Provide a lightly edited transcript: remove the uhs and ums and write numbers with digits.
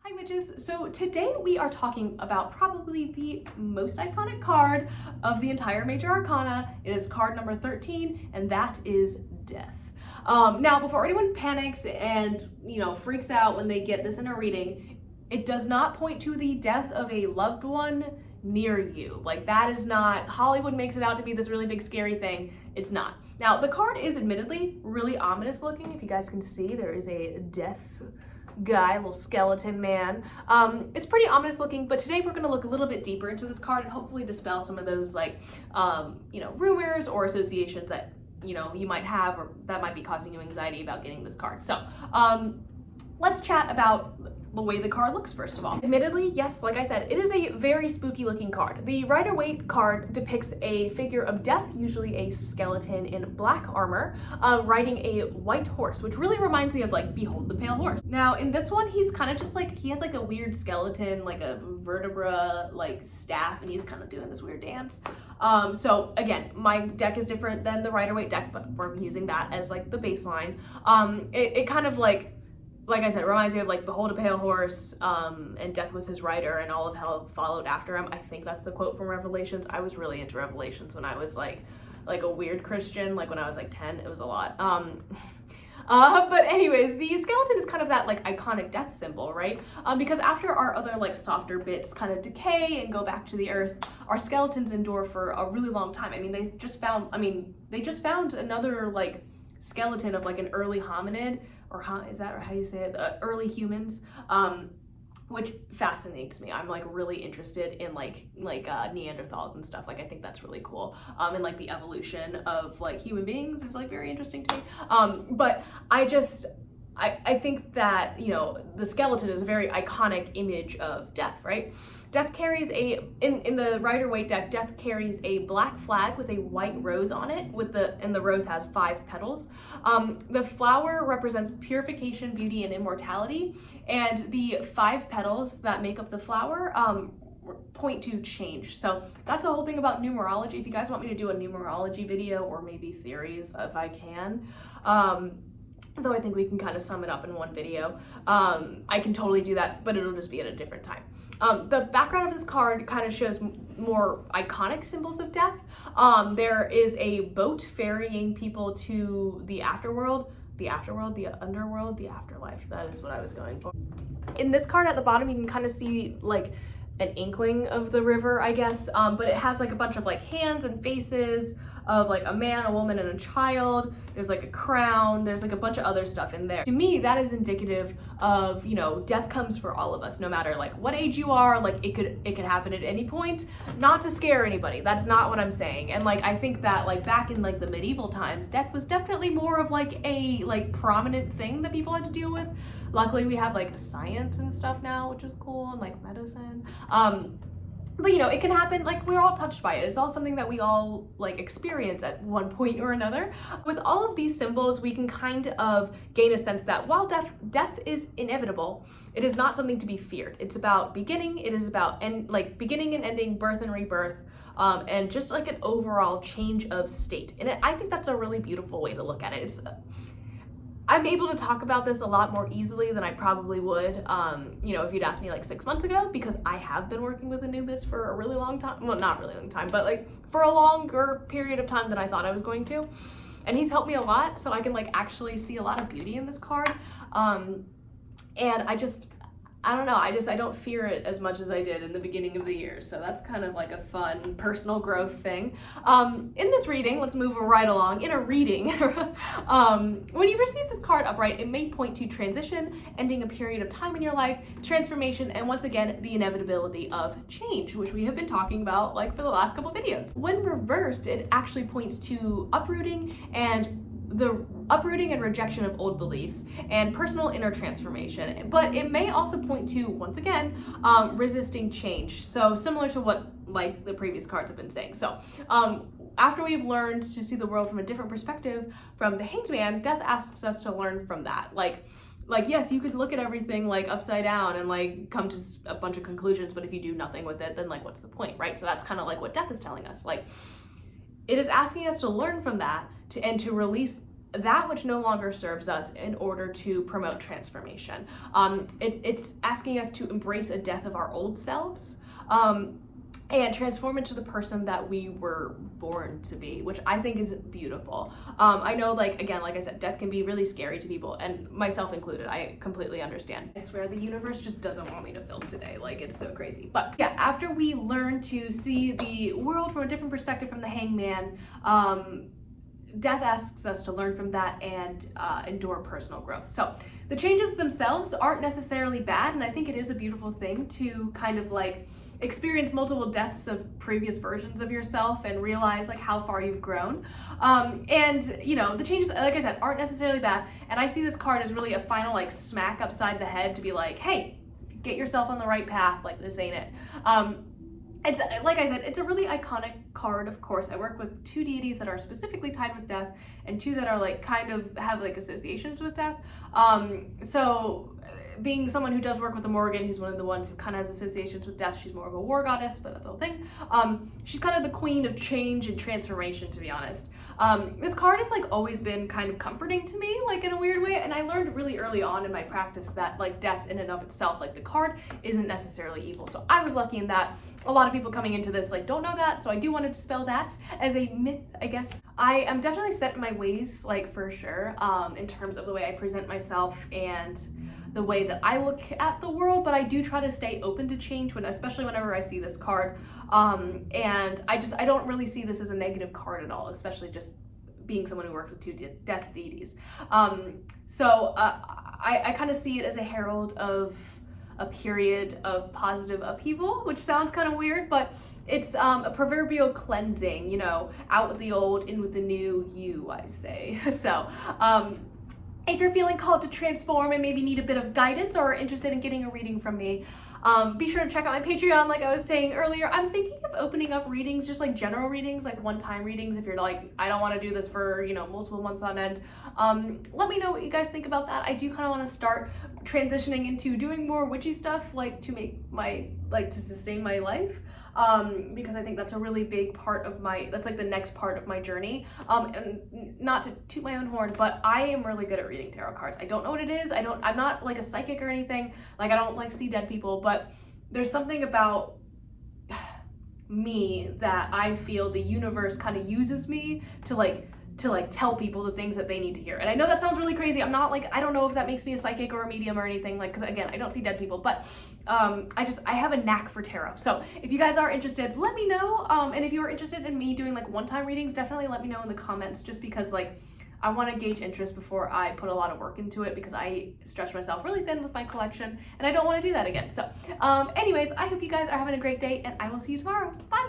Hi witches! So today we are talking about probably the most iconic card of the entire Major Arcana. It is card number 13, and that is Death. Now, before anyone panics and, freaks out when they get this in a reading, it does not point to the death of a loved one near you. Like, that is not, Hollywood makes it out to be this really big scary thing. It's not. Now, the card is admittedly really ominous looking. If you guys can see, there is a death guy, a little skeleton man. It's pretty ominous looking, but today we're going to look a little bit deeper into this card and hopefully dispel some of those rumors or associations that you might have or that might be causing you anxiety about getting this card. So let's chat about the way the card looks first of all. Admittedly, yes, like I said, it is a very spooky looking card. The Rider-Waite card depicts a figure of death, usually a skeleton in black armor, riding a white horse, which really reminds me of like Behold the Pale Horse. Now in this one, he's kind of just like, he has like a weird skeleton, like a vertebra, like staff, and he's kind of doing this weird dance. So again, my deck is different than the Rider-Waite deck, but we're using that as like the baseline. It kind of like I said, it reminds me of like Behold a Pale Horse, and Death was his rider and all of hell followed after him. I think that's the quote from Revelations. I was really into Revelations when I was like a weird Christian, like when I was like 10, it was a lot. But anyways, the skeleton is kind of that like iconic death symbol, right? Because after our other like softer bits kind of decay and go back to the earth, our skeletons endure for a really long time. I mean, they just found another like skeleton of like an early hominid, or is that how you say it? Early humans, which fascinates me. I'm like really interested in like Neanderthals and stuff. Like I think that's really cool. And like the evolution of like human beings is like very interesting to me. But I think that, the skeleton is a very iconic image of death, right? Death carries in the Rider-Waite deck, Death carries a black flag with a white rose on it, and the rose has 5 petals. The flower represents purification, beauty, and immortality, and the 5 petals that make up the flower point to change. So that's the whole thing about numerology. If you guys want me to do a numerology video or maybe series, if I can, though I think we can kind of sum it up in one video, I can totally do that, but it'll just be at a different time. The background of this card kind of shows more iconic symbols of death. There is a boat ferrying people to the afterworld, the underworld, the afterlife. That is what I was going for. In this card at the bottom, you can kind of see like an inkling of the river, I guess, but it has like a bunch of like hands and faces of like a man, a woman, and a child. There's like a crown, there's like a bunch of other stuff in there. To me, that is indicative of, death comes for all of us, no matter like what age you are. Like it could happen at any point. Not to scare anybody, that's not what I'm saying. And like I think that like back in like the medieval times, death was definitely more of like a prominent thing that people had to deal with. Luckily we have like science and stuff now, which is cool, and like medicine. But it can happen, like we're all touched by it. It's all something that we all like experience at one point or another. With all of these symbols, we can kind of gain a sense that while death is inevitable, it is not something to be feared. It's about beginning, it is about beginning and ending, birth and rebirth, and just like an overall change of state. And I think that's a really beautiful way to look at it. I'm able to talk about this a lot more easily than I probably would, if you'd asked me like 6 months ago, because I have been working with Anubis for a really long time. Well, not really long time, but like for a longer period of time than I thought I was going to. And he's helped me a lot, so I can like actually see a lot of beauty in this card. And I don't know, I don't fear it as much as I did in the beginning of the year. So that's kind of like a fun personal growth thing. In this reading, let's move right along. In a reading, when you receive this card upright, it may point to transition, ending a period of time in your life, transformation, and once again, the inevitability of change, which we have been talking about like for the last couple videos. When reversed, it actually points to uprooting and rejection of old beliefs and personal inner transformation, but it may also point to, once again, resisting change. So similar to what like the previous cards have been saying. So after we've learned to see the world from a different perspective from the Hanged Man, Death asks us to learn from that. Like yes, you could look at everything like upside down and like come to a bunch of conclusions, but if you do nothing with it, then like what's the point, right? So that's kind of like what Death is telling us. Like it is asking us to learn from that and to release that which no longer serves us in order to promote transformation. It's asking us to embrace a death of our old selves. And transform into the person that we were born to be, which I think is beautiful. I know, like, again, like I said, death can be really scary to people, and myself included. I completely understand. I swear the universe just doesn't want me to film today. Like, it's so crazy. But yeah, after we learn to see the world from a different perspective from the hangman, death asks us to learn from that and endure personal growth. So the changes themselves aren't necessarily bad, and I think it is a beautiful thing to kind of like experience multiple deaths of previous versions of yourself and realize like how far you've grown. And you know, the changes, like I said, aren't necessarily bad. And I see this card as really a final like smack upside the head to be like, hey, get yourself on the right path. Like, this ain't it. It's, like I said, it's a really iconic card, of course. I work with 2 deities that are specifically tied with death and 2 that are like kind of have like associations with death. So being someone who does work with the Morrigan, who's one of the ones who kind of has associations with death, she's more of a war goddess, but that's the whole thing. She's kind of the queen of change and transformation, to be honest. This card has like always been kind of comforting to me, like in a weird way, and I learned really early on in my practice that like death in and of itself, like the card, isn't necessarily evil. So I was lucky in that. A lot of people coming into this like don't know that, so I do want to dispel that as a myth, I guess. I am definitely set in my ways, like for sure, in terms of the way I present myself and the way that I look at the world, but I do try to stay open to change, especially whenever I see this card. And I don't really see this as a negative card at all, especially just being someone who works with 2 death deities. So I kind of see it as a herald of a period of positive upheaval, which sounds kind of weird, but it's a proverbial cleansing, you know, out with the old, in with the new you, I say. So if you're feeling called to transform and maybe need a bit of guidance or are interested in getting a reading from me, be sure to check out my Patreon, like I was saying earlier. I'm thinking of opening up readings, just like general readings, like one-time readings. If you're like, I don't want to do this for, you know, multiple months on end, let me know what you guys think about that. I do kind of want to start transitioning into doing more witchy stuff, like to make my, like to sustain my life. Because I think that's a really big part of that's like the next part of my journey. And not to toot my own horn, but I am really good at reading tarot cards. I don't know what it is. I'm not like a psychic or anything. Like, I don't like see dead people, but there's something about me that I feel the universe kind of uses me to tell people the things that they need to hear. And I know that sounds really crazy. I'm not like, I don't know if that makes me a psychic or a medium or anything, like, because again, I don't see dead people, but I have a knack for tarot. So if you guys are interested, let me know. And if you are interested in me doing like one-time readings, definitely let me know in the comments, just because like I want to gauge interest before I put a lot of work into it, because I stretch myself really thin with my collection and I don't want to do that again. So anyways, I hope you guys are having a great day and I will see you tomorrow. Bye.